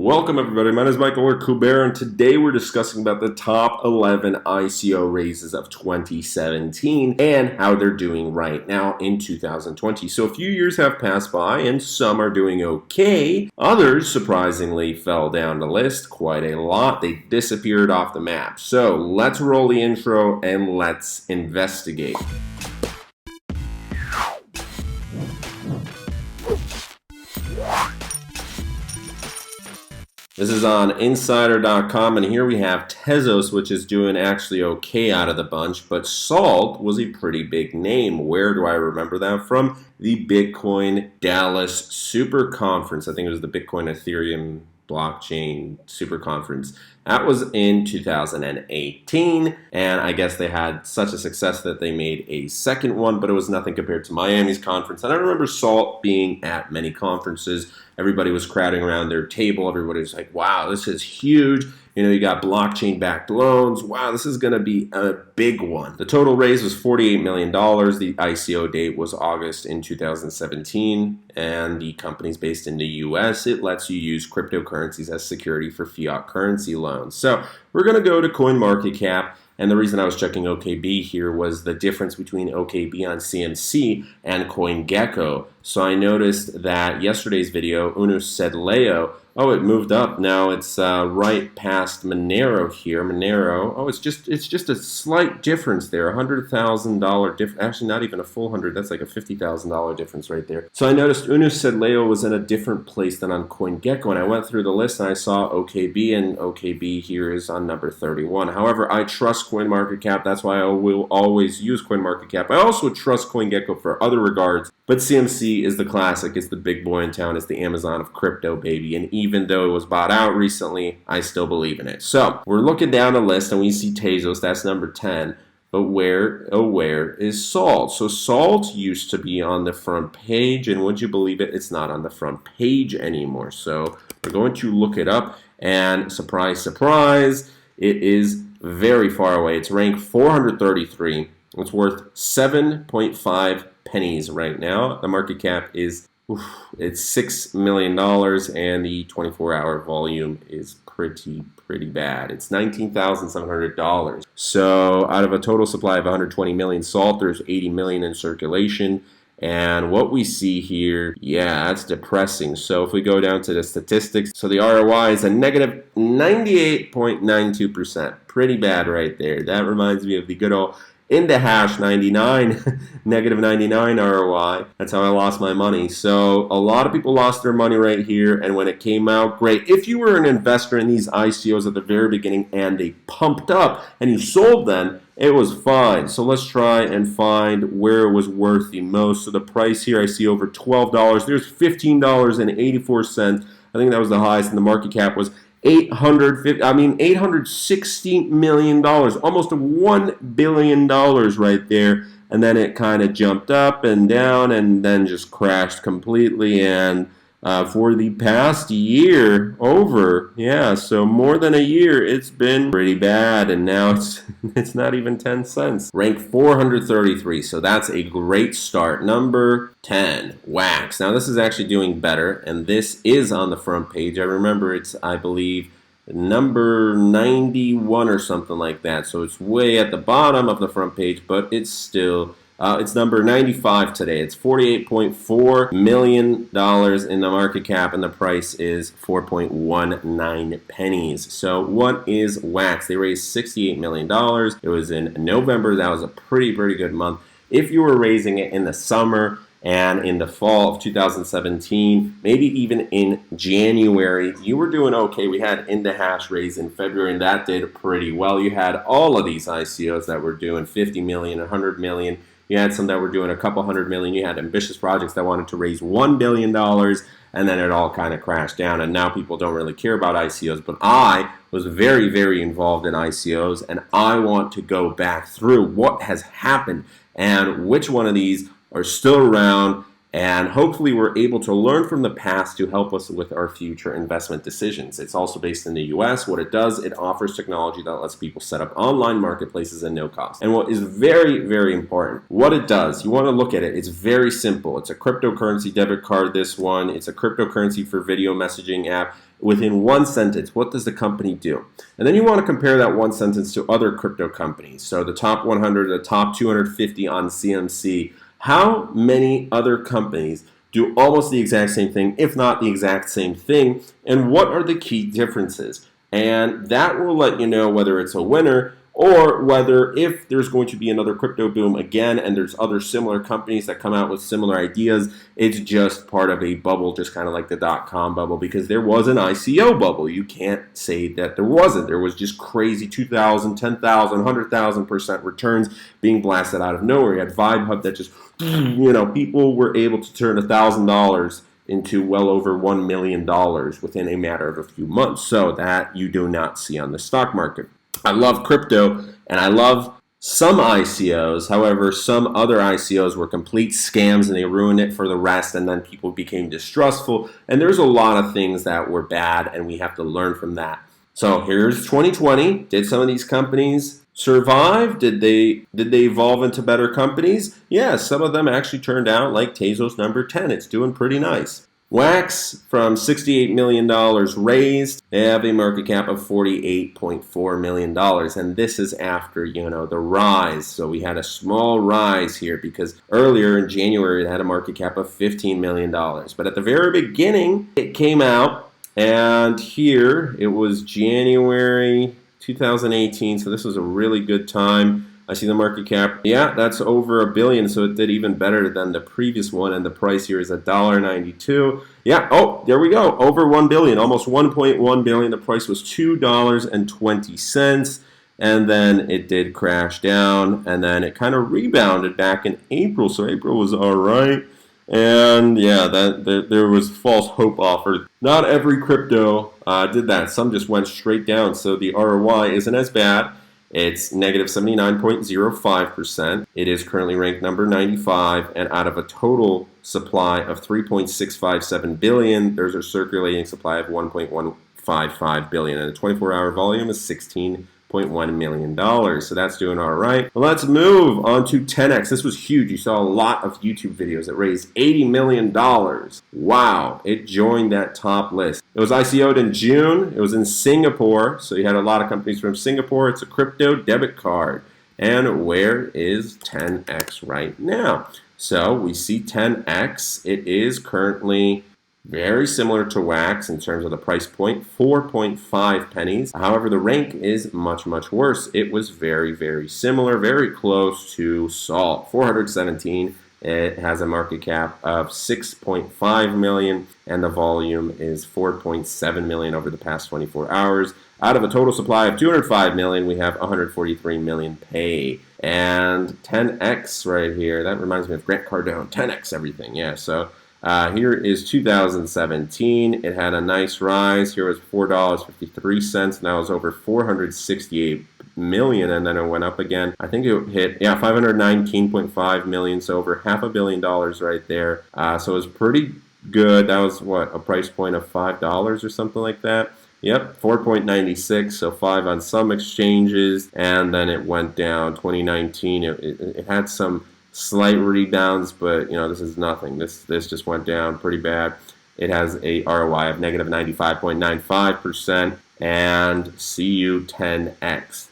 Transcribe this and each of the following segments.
Welcome everybody, my name is Michael or Kubera, and today we're discussing about the top 11 ICO raises of 2017 and how they're doing right now in 2020. So a few years have passed by and some are doing okay. Others surprisingly fell down the list quite a lot. They disappeared off the map. So let's roll the intro and let's investigate. This is on insider.com, and here we have Tezos, which is doing actually okay out of the bunch, but Salt was a pretty big name. Where do I remember that from? The Bitcoin Dallas Super Conference. I think it was the Bitcoin Ethereum blockchain super conference. That was in 2018, and I guess they had such a success that they made a second one, but it was nothing compared to Miami's conference. And I remember Salt being at many conferences. Everybody was crowding around their table. Everybody was like, wow, this is huge. You know, you got blockchain-backed loans. Wow, this is going to be a big one. The total raise was $48 million. The ICO date was August in 2017, and the company's based in the US. It lets you use cryptocurrencies as security for fiat currency loans. So we're going to go to CoinMarketCap. And the reason I was checking OKB here was the difference between OKB on CMC and CoinGecko. So I noticed that yesterday's video, Uno said Leo, oh, it moved up. Now it's right past Monero here. Monero, oh, it's just a slight difference there, $100,000 difference. Actually, not even a full 100. That's like a $50,000 difference right there. So I noticed Uno said Leo was in a different place than on CoinGecko, and I went through the list and I saw OKB, and OKB here is on number 31. However, I trust CoinMarketCap. That's why I will always use CoinMarketCap. I also trust CoinGecko for other regards, but CMC is the classic. It's the big boy in town. It's the Amazon of crypto, baby. And even though it was bought out recently, I still believe in it. So we're looking down the list and we see Tezos. That's number 10. But where is Salt? So Salt used to be on the front page, and would you believe it? It's not on the front page anymore. So we're going to look it up, and surprise, surprise, it is very far away. It's ranked 433. It's worth 7.5 pennies right now. The market cap is it's $6 million, and the 24-hour volume is pretty bad. It's $19,700. So out of a total supply of 120 million Salt, there's 80 million in circulation. And what we see here, yeah, that's depressing. So if we go down to the statistics, so the ROI is a negative 98.92%. Pretty bad right there. That reminds me of the good old in the hash 99, negative 99 ROI. That's how I lost my money. So a lot of people lost their money right here, and when it came out, great. If you were an investor in these ICOs at the very beginning and they pumped up and you sold them, it was fine. So let's try and find where it was worth the most. So the price here, I see over $12. There's $15.84. I think that was the highest, and the market cap was $860 million, almost $1 billion right there. And then it kind of jumped up and down and then just crashed completely. And for the past year over, yeah, so more than a year, it's been pretty bad. And now it's not even 10 cents. Ranked 433, so that's a great start. Number 10, Wax. Now this is actually doing better, and this is on the front page. I remember it's, I believe, number 91 or something like that. So it's way at the bottom of the front page, but it's still it's number 95 today. It's $48.4 million in the market cap, and the price is 4.19 pennies. So what is Wax? They raised $68 million. It was in November. That was a pretty good month. If you were raising it in the summer and in the fall of 2017, maybe even in January, you were doing okay. We had In the Hash raise in February, and that did pretty well. You had all of these ICOs that were doing 50 million, 100 million. You had some that were doing a couple hundred million. You had ambitious projects that wanted to raise $1 billion, and then it all kind of crashed down. And now people don't really care about ICOs, but I was very involved in ICOs, and I want to go back through what has happened and which one of these are still around, and hopefully we're able to learn from the past to help us with our future investment decisions. It's also based in the US. What it does, it offers technology that lets people set up online marketplaces at no cost. And what is very important, what it does, you want to look at it, it's very simple. It's a cryptocurrency debit card, this one. It's a cryptocurrency for video messaging app. within one sentence. What does the company do? And then you want to compare that one sentence to other crypto companies. So the top 100, the top 250 on CMC. How many other companies do almost the exact same thing, if not the exact same thing? And what are the key differences? And that will let you know whether it's a winner or whether if there's going to be another crypto boom again and there's other similar companies that come out with similar ideas, it's just part of a bubble, just kind of like the dot-com bubble, because there was an ICO bubble. You can't say that there wasn't. There was just crazy 2,000, 10,000, 100,000% returns being blasted out of nowhere. You had VibeHub that just, people were able to turn $1,000 into well over $1 million within a matter of a few months. So that you do not see on the stock market. I love crypto, and I love some ICOs. However, some other ICOs were complete scams, and they ruined it for the rest, and then people became distrustful. And there's a lot of things that were bad, and we have to learn from that. So here's 2020. Did some of these companies survive? Did they evolve into better companies? Yeah, some of them actually turned out like Tezos number 10. It's doing pretty nice. Wax from $68 million raised. They have a market cap of $48.4 million. And this is after, the rise. So we had a small rise here because earlier in January it had a market cap of $15 million. But at the very beginning, it came out, and here it was January 2018. So this was a really good time. I see the market cap. Yeah, that's over $1 billion, so it did even better than the previous one, and the price here is $1.92. Yeah, oh, there we go, over $1 billion, almost $1.1 billion. The price was $2.20, and then it did crash down, and then it kind of rebounded back in April, so April was all right. And yeah, there was false hope offered. Not every crypto did that. Some just went straight down, so the ROI isn't as bad. It's negative 79.05%. It is currently ranked number 95, and out of a total supply of 3.657 billion, there's a circulating supply of 1.155 billion, and the 24-hour volume is $16.1 million. So that's doing all right. Well, let's move on to 10x. This was huge. You saw a lot of YouTube videos that raised $80 million. Wow, it joined that top list. It was ICO'd in June. It was in Singapore. So you had a lot of companies from Singapore. It's a crypto debit card. And where is 10x right now? So we see 10x. It is currently very similar to Wax in terms of the price point, 4.5 pennies. However, the rank is much, much worse. It was very, very similar, very close to Salt, 417. It has a market cap of 6.5 million, and the volume is 4.7 million over the past 24 hours. Out of a total supply of 205 million, we have 143 million pay. And 10x right here, that reminds me of Grant Cardone, 10x everything, yeah, so here is 2017. It had a nice rise. Here was $4.53. Now it's over 468 million, and then it went up again. I think it hit 519.5 million, so over $500 million right there. So it was pretty good. That was what, a price point of $5 or something like that. Yep, 4.96, so 5 on some exchanges, and then it went down. 2019, it had some slight rebounds, but this is nothing. This just went down pretty bad. It has a ROI of negative 95.95%, and CU10X.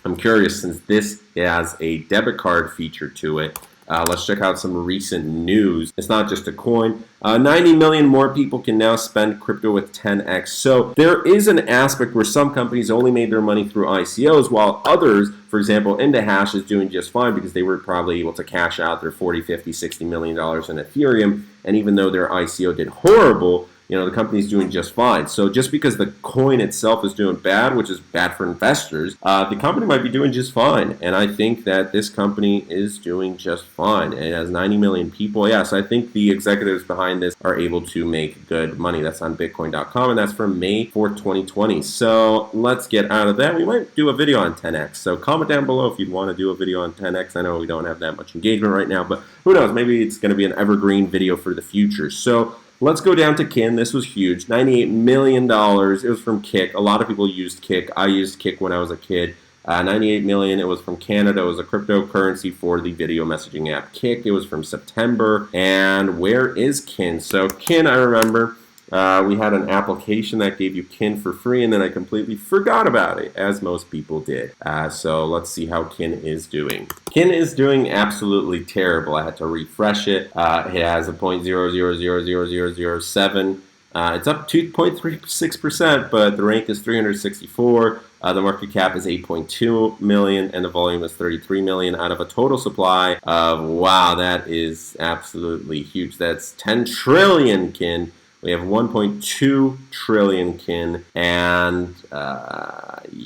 I'm curious, since this has a debit card feature to it, let's check out some recent news. It's not just a coin. 90 million more people can now spend crypto with 10x. So there is an aspect where some companies only made their money through ICOs, while others, for example, IndaHash is doing just fine because they were probably able to cash out their 40, 50, 60 million dollars in Ethereum. And even though their ICO did horrible, the company's doing just fine. So just because the coin itself is doing bad, which is bad for investors, the company might be doing just fine. And I think that this company is doing just fine. It has 90 million people. Yeah, so I think the executives behind this are able to make good money. That's on Bitcoin.com, and that's from May 4th, 2020. So let's get out of that. We might do a video on 10x. So comment down below if you'd want to do a video on 10x. I know we don't have that much engagement right now, but who knows? Maybe it's going to be an evergreen video for the future. So let's go down to Kin. This was huge. $98 million. It was from Kik. A lot of people used Kik. I used Kik when I was a kid. 98 million. It was from Canada. It was a cryptocurrency for the video messaging app Kik. It was from September. And where is Kin? So Kin, I remember, We had an application that gave you Kin for free, and then I completely forgot about it, as most people did. So let's see how Kin is doing. Kin is doing absolutely terrible. I had to refresh it. It has a 0.000007. It's up 2.36%, but the rank is 364. The market cap is 8.2 million, and the volume is 33 million out of a total supply of, wow, that is absolutely huge. That's 10 trillion Kin. We have 1.2 trillion Kin, and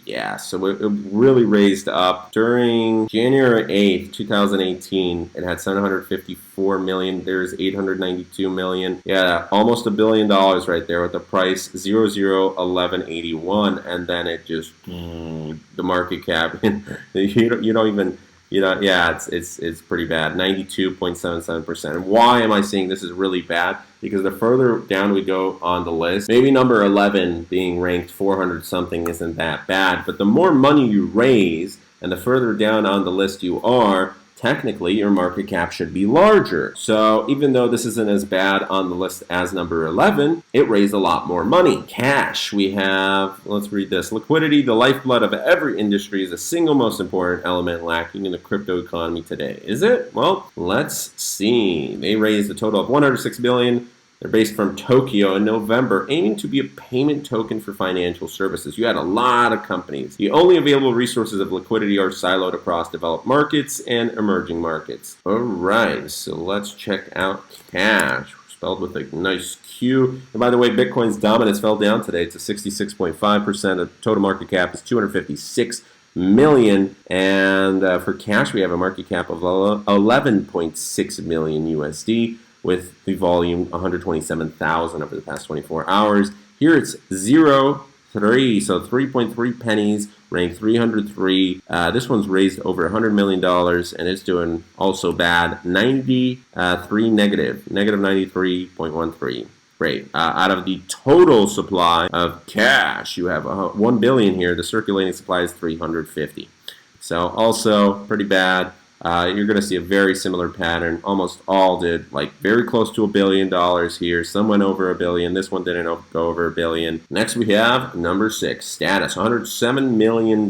yeah, so it really raised up. During January 8th, 2018, it had 754 million. There's 892 million. Yeah, almost $1 billion right there with the price 001181, and then it just the market cap. you don't even. Yeah, it's pretty bad. 92.77%. And why am I saying this is really bad? Because the further down we go on the list, maybe number 11 being ranked 400 something isn't that bad, but the more money you raise and the further down on the list you are, technically your market cap should be larger. So even though this isn't as bad on the list as number 11, it raised a lot more money. Cash, we have, let's read this. Liquidity, the lifeblood of every industry, is the single most important element lacking in the crypto economy today. Is it? Well, let's see. They raised a total of 106 billion. They're based from Tokyo in November, aiming to be a payment token for financial services. You had a lot of companies. The only available resources of liquidity are siloed across developed markets and emerging markets. All right, so let's check out Cash, spelled with a nice Q. And by the way, Bitcoin's dominance fell down today to 66.5%. The total market cap is 256 million, and for Cash, we have a market cap of 11.6 million USD. With the volume 127,000 over the past 24 hours. Here it's 0.3, so 3.3 pennies, ranked 303. This one's raised over $100 million, and it's doing also bad. 93 negative 93.13. Great. Out of the total supply of Cash, you have 1 billion here. The circulating supply is 350. So also pretty bad. You're going to see a very similar pattern. Almost all did like very close to $1 billion here. Some went over $1 billion. This one didn't go over $1 billion. Next we have number 6, Status, $107 million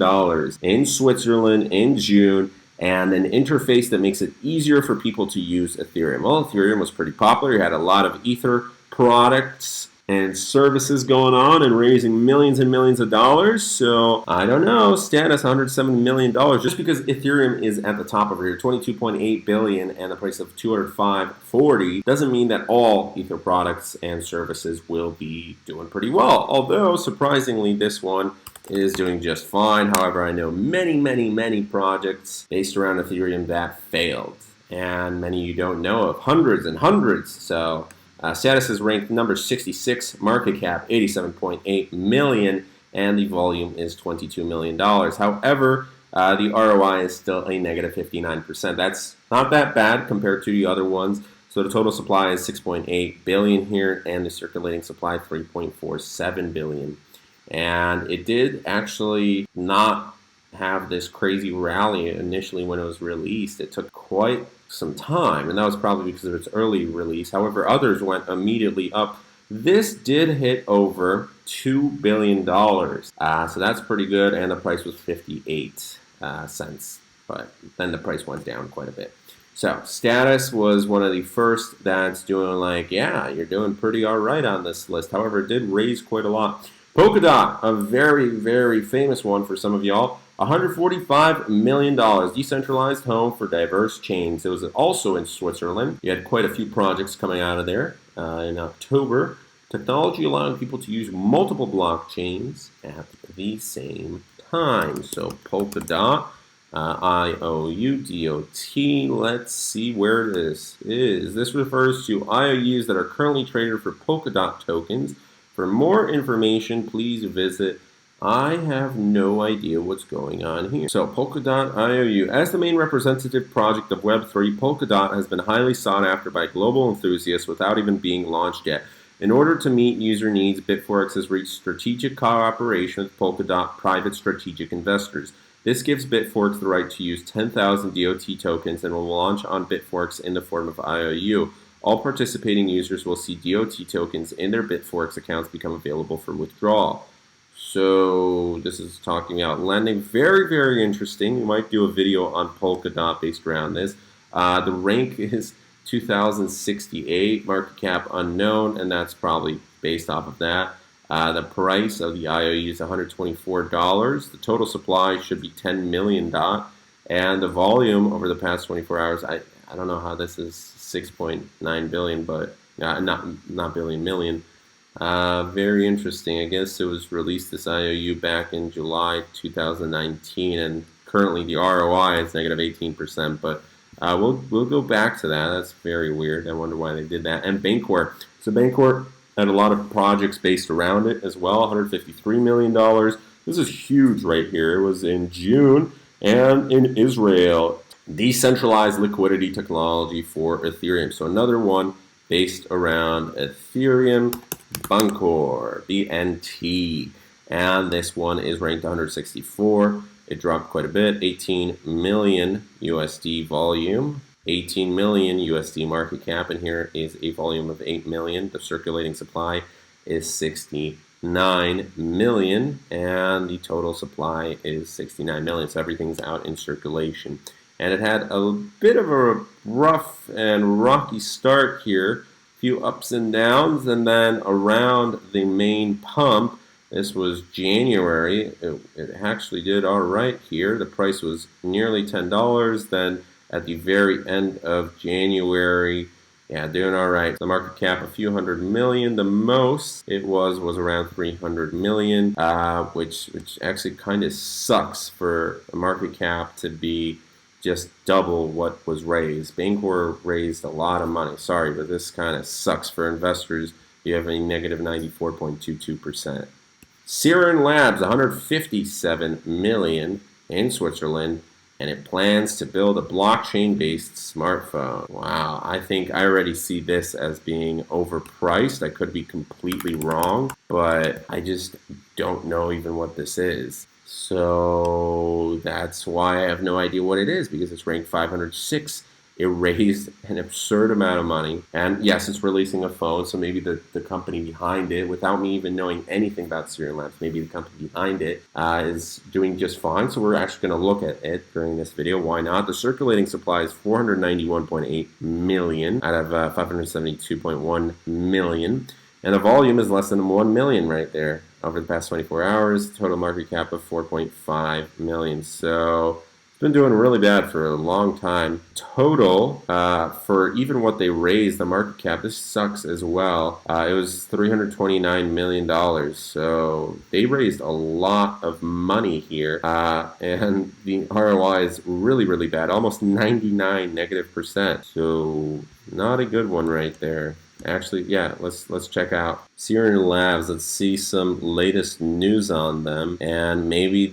in Switzerland in June, and an interface that makes it easier for people to use Ethereum. Well, Ethereum was pretty popular. You had a lot of Ether products and services going on and raising millions and millions of dollars. So I don't know, Status $170 million. Just because Ethereum is at the top over here, 22.8 billion and the price of 205.40 doesn't mean that all Ether products and services will be doing pretty well. Although surprisingly, this one is doing just fine. However, I know many projects based around Ethereum that failed, and many you don't know of, hundreds and hundreds. So Status is ranked number 66, market cap 87.8 million, and the volume is $22 million. However, the ROI is still a negative 59%. That's not that bad compared to the other ones. So the total supply is 6.8 billion here, and the circulating supply 3.47 billion. And it did actually not have this crazy rally initially when it was released. It took quite some time, and that was probably because of its early release. However, others went immediately up. This did hit over $2 billion, so that's pretty good, and the price was 58 cents, but then the price went down quite a bit. So Status was one of the first that's doing like, yeah, you're doing pretty all right on this list. However, it did raise quite a lot. Polka Dot, a very famous one for some of y'all. $145 million, decentralized home for diverse chains. It was also in Switzerland. You had quite a few projects coming out of there in October. Technology allowing people to use multiple blockchains at the same time. So Polka Dot, IOU, DOT. Let's see where this is. This refers to IOUs that are currently traded for Polka Dot tokens. For more information, please visit. I have no idea what's going on here. So Polka Dot IOU. As the main representative project of Web3, Polka Dot has been highly sought after by global enthusiasts without even being launched yet. In order to meet user needs, Bitforex has reached strategic cooperation with Polka Dot private strategic investors. This gives Bitforex the right to use 10,000 DOT tokens and will launch on Bitforex in the form of IOU. All participating users will see DOT tokens in their Bitforex accounts become available for withdrawal. So this is talking about lending. Very, very interesting. We might do a video on Polka Dot based around this. The rank is 2068, market cap unknown, and that's probably based off of that. The price of the IOU is $124. The total supply should be 10 million dot. And the volume over the past 24 hours, I don't know how this is 6.9 billion, but not billion, million. Very interesting. I guess it was released, this IOU, back in July 2019, and currently the ROI is negative 18%, but we'll go back to that. That's very weird. I wonder why they did that. And Bankware. So Bankware had a lot of projects based around it as well, $153 million. This is huge right here. It was in June, and in Israel. Decentralized liquidity technology for Ethereum. So another one based around Ethereum, Bancor, BNT. And this one is ranked 164. It dropped quite a bit, 18 million USD volume, 18 million USD market cap, and here is a volume of 8 million. The circulating supply is 69 million, and the total supply is 69 million. So everything's out in circulation. And it had a bit of a rough and rocky start here, a few ups and downs, and then around the main pump, this was January, it actually did all right here. The price was nearly $10. Then at the very end of January, yeah, doing all right. The market cap, a few hundred million. The most it was around 300 million, which actually kind of sucks for a market cap to be just double what was raised. Bankware raised a lot of money. Sorry, but this kind of sucks for investors. You have a negative 94.22%. Siren Labs, 157 million in Switzerland, and it plans to build a blockchain-based smartphone. Wow, I think I already see this as being overpriced. I could be completely wrong, but I just don't know even what this is. So that's why I have no idea what it is, because it's ranked 506. It raised an absurd amount of money. And yes, it's releasing a phone, so maybe the company behind it, without me even knowing anything about Siren Labs, maybe the company behind it is doing just fine. So we're actually going to look at it during this video. Why not? The circulating supply is 491.8 million out of 572.1 million. And the volume is less than 1 million right there over the past 24 hours. Total market cap of 4.5 million. So it's been doing really bad for a long time. Total, for even what they raised, the market cap, this sucks as well. It was $329 million. So they raised a lot of money here. And the ROI is really, really bad. Almost 99 negative percent. So not a good one right there. Actually, yeah, let's check out Siren Labs. Let's see some latest news on them, and maybe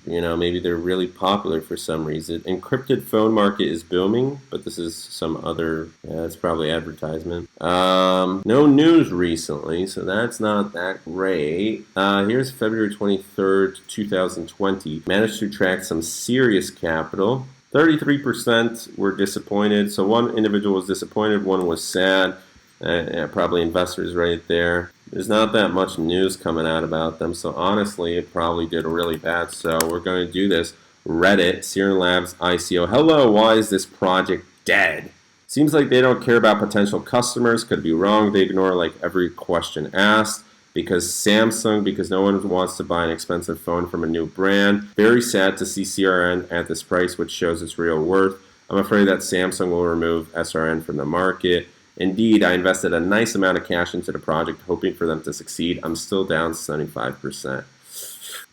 maybe they're really popular for some reason. Encrypted phone market is booming, but this is some other. Yeah, it's probably advertisement. No news recently, so that's not that great. Here's February 23rd, 2020. Managed to attract some serious capital. 33% were disappointed. So one individual was disappointed, one was sad. Probably investors right there. There's not that much news coming out about them, so honestly, it probably did really bad. So we're going to do this. Reddit, Siren Labs, ICO. Hello, why is this project dead? Seems like they don't care about potential customers. Could be wrong. They ignore like every question asked. Because no one wants to buy an expensive phone from a new brand. Very sad to see CRN at this price, which shows its real worth. I'm afraid that Samsung will remove SRN from the market. Indeed, I invested a nice amount of cash into the project, hoping for them to succeed. I'm still down 75%.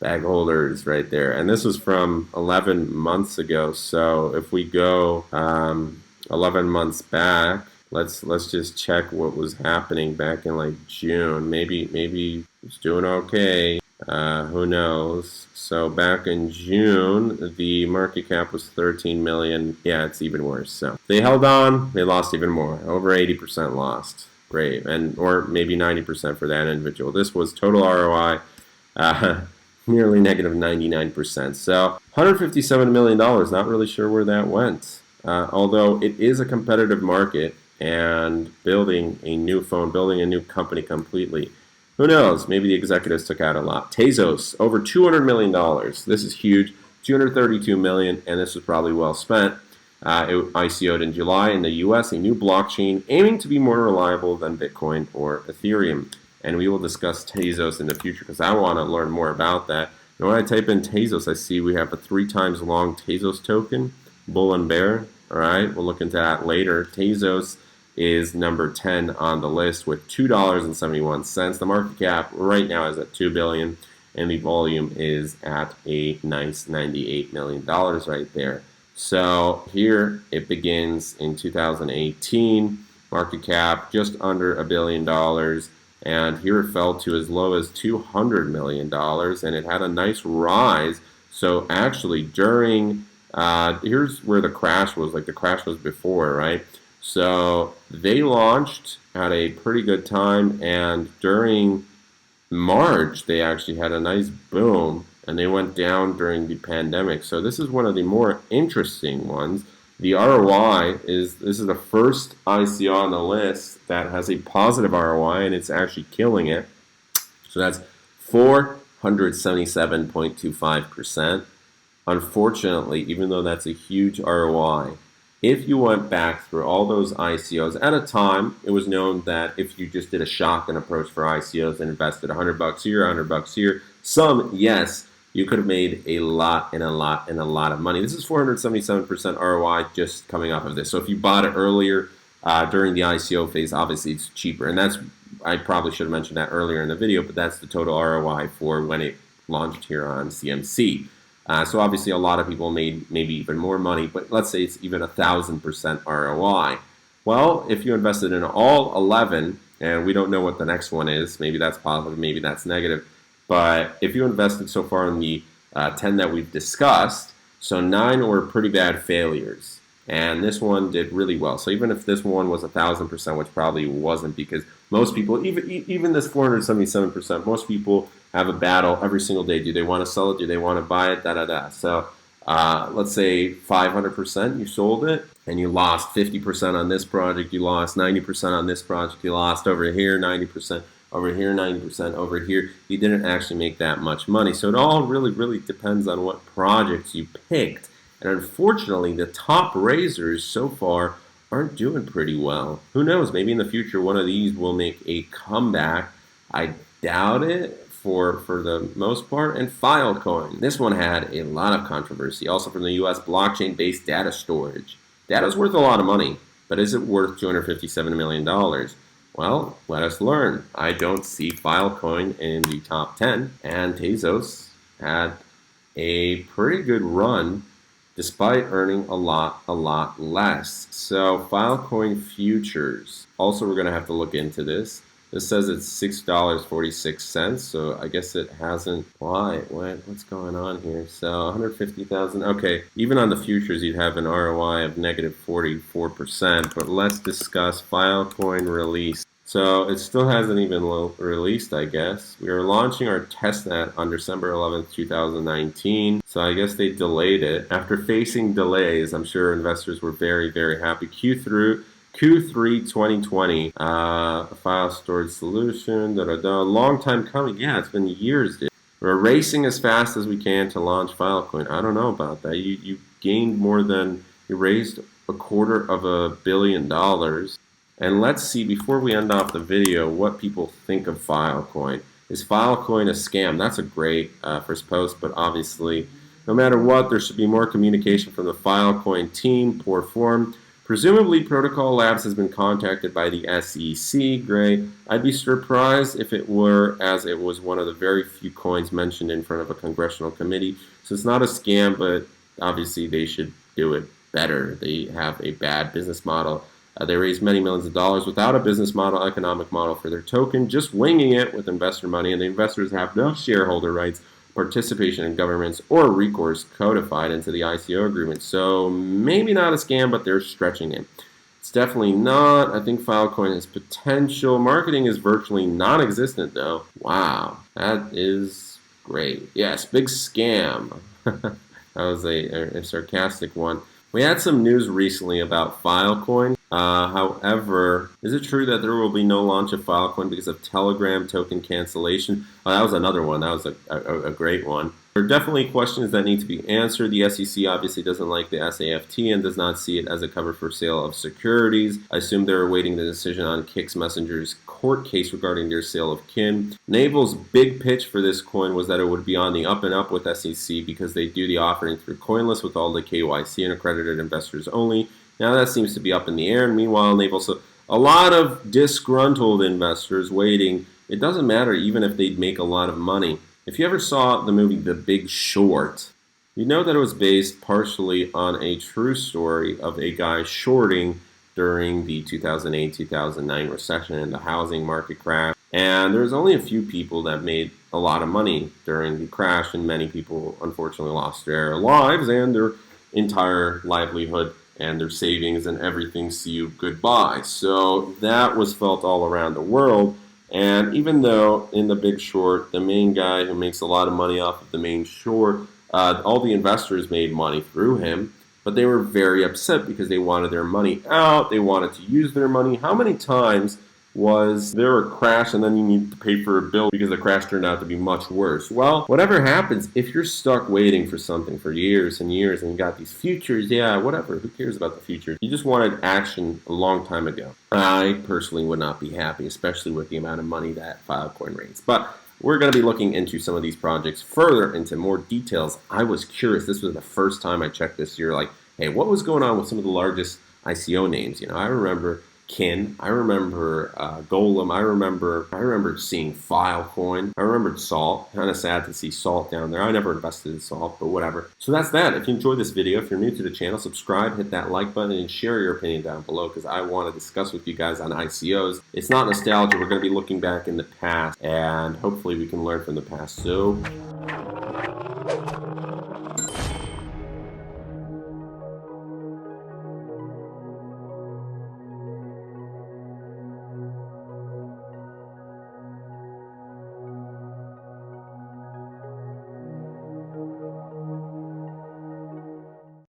Bag holders right there. And this was from 11 months ago. So if we go 11 months back, let's just check what was happening back in like June. Maybe it's doing okay. Who knows? So back in June, the market cap was 13 million. Yeah, it's even worse. So they held on. They lost even more. Over 80% lost. Great. Or maybe 90% for that individual. This was total ROI, nearly negative 99%. So $157 million. Not really sure where that went. Although it is a competitive market. and building a new phone, building a new company completely. Who knows? Maybe the executives took out a lot. Tezos, over $200 million. This is huge. 232 million, and this was probably well spent. It ICO'd in July in the US, a new blockchain aiming to be more reliable than Bitcoin or Ethereum. And we will discuss Tezos in the future because I want to learn more about that. And when I type in Tezos, I see we have a 3 times long Tezos token, bull and bear. All right, we'll look into that later. Tezos is number 10 on the list with $2.71. The market cap right now is at $2 billion. And the volume is at a nice $98 million right there. So here it begins in 2018, market cap just under $1 billion, and here it fell to as low as $200 million, and it had a nice rise. So actually during, here's where the crash was, like the crash was before, right? So they launched at a pretty good time, and during March, they actually had a nice boom, and they went down during the pandemic. So this is one of the more interesting ones. The ROI this is the first ICO on the list that has a positive ROI, and it's actually killing it. So that's 477.25%. Unfortunately, even though that's a huge ROI, if you went back through all those ICOs, at a time, it was known that if you just did a shotgun approach for ICOs and invested $100 here, $100 here, some, yes, you could have made a lot and a lot and a lot of money. This is 477% ROI just coming off of this. So if you bought it earlier during the ICO phase, obviously it's cheaper. And that's, I probably should have mentioned that earlier in the video, but that's the total ROI for when it launched here on CMC. So obviously a lot of people made maybe even more money, but let's say it's even 1,000% ROI. Well, if you invested in all 11, and we don't know what the next one is, maybe that's positive, maybe that's negative, but if you invested so far in the 10 that we've discussed, so 9 were pretty bad failures, and this one did really well. So even if this one was 1,000%, which probably wasn't, because most people, even this 477%, most people have a battle every single day. Do they want to sell it? Do they want to buy it? So let's say 500%, you sold it, and you lost 50% on this project. You lost 90% on this project. You lost over here 90%, over here 90%, over here. You didn't actually make that much money. So it all really depends on what projects you picked. And unfortunately, the top raisers so far aren't doing pretty well. Who knows? Maybe in the future, one of these will make a comeback. I doubt it. For the most part, and Filecoin. This one had a lot of controversy, also from the US blockchain-based data storage. Data's worth a lot of money, but is it worth $257 million? Well, let us learn. I don't see Filecoin in the top 10, and Tezos had a pretty good run despite earning a lot less. So Filecoin futures. Also, we're going to have to look into this. This says it's $6.46, so I guess it hasn't. Why? What's going on here? So 150,000. Okay, even on the futures, you'd have an ROI of negative 44%. But let's discuss Filecoin release. So it still hasn't even released, I guess. We are launching our testnet on December 11th, 2019. So I guess they delayed it. After facing delays, I'm sure investors were very happy. Q3 2020, file storage solution, long time coming. Yeah, it's been years, dude. We're racing as fast as we can to launch Filecoin. I don't know about that. You gained more than, you raised $250 million. And let's see, before we end off the video, what people think of Filecoin. Is Filecoin a scam? That's a great first post, but obviously, no matter what, there should be more communication from the Filecoin team, poor form. Presumably, Protocol Labs has been contacted by the SEC. Great. I'd be surprised if it were, as it was one of the very few coins mentioned in front of a congressional committee. So it's not a scam, but obviously they should do it better. They have a bad business model. They raised many millions of dollars without a business model, economic model for their token, just winging it with investor money, and the investors have no shareholder rights, participation in governments, or recourse codified into the ICO agreement. So maybe not a scam, but they're stretching it. It's definitely not. I think Filecoin has potential. Marketing is virtually non-existent, though. Wow, that is great. Yes, big scam. That was a sarcastic one. We had some news recently about Filecoin. However, is it true that there will be no launch of Filecoin because of Telegram token cancellation? Oh, that was another one. That was a great one. There are definitely questions that need to be answered. The SEC obviously doesn't like the SAFT and does not see it as a cover for sale of securities. I assume they're awaiting the decision on Kix Messenger's court case regarding their sale of Kin. Navel's big pitch for this coin was that it would be on the up and up with SEC because they do the offering through Coinless with all the KYC and accredited investors only. Now that seems to be up in the air. And meanwhile, Navel's a lot of disgruntled investors waiting. It doesn't matter even if they'd make a lot of money. If you ever saw the movie The Big Short, you know that it was based partially on a true story of a guy shorting during the 2008-2009 recession and the housing market crash. And there's only a few people that made a lot of money during the crash, and many people unfortunately lost their lives and their entire livelihood and their savings and everything. See you goodbye. So that was felt all around the world. And even though in The Big Short, the main guy who makes a lot of money off of the main short, all the investors made money through him, but they were very upset because they wanted their money out. They wanted to use their money. How many times was there a crash and then you need to pay for a bill because the crash turned out to be much worse? Well, whatever happens, if you're stuck waiting for something for years and years and you got these futures, yeah, whatever, who cares about the future? You just wanted action a long time ago. I personally would not be happy, especially with the amount of money that Filecoin raised. But we're going to be looking into some of these projects further into more details. I was curious. This was the first time I checked this year. Like, hey, what was going on with some of the largest ICO names? You know, I remember Kin, I remember Golem, I remember seeing Filecoin, I remembered Salt. Kind of sad to see Salt down there. I never invested in Salt, but whatever. So that's that. If you enjoyed this video, if you're new to the channel, subscribe, hit that like button, and share your opinion down below because I want to discuss with you guys on ICOs. It's not nostalgia. We're going to be looking back in the past, and hopefully we can learn from the past. So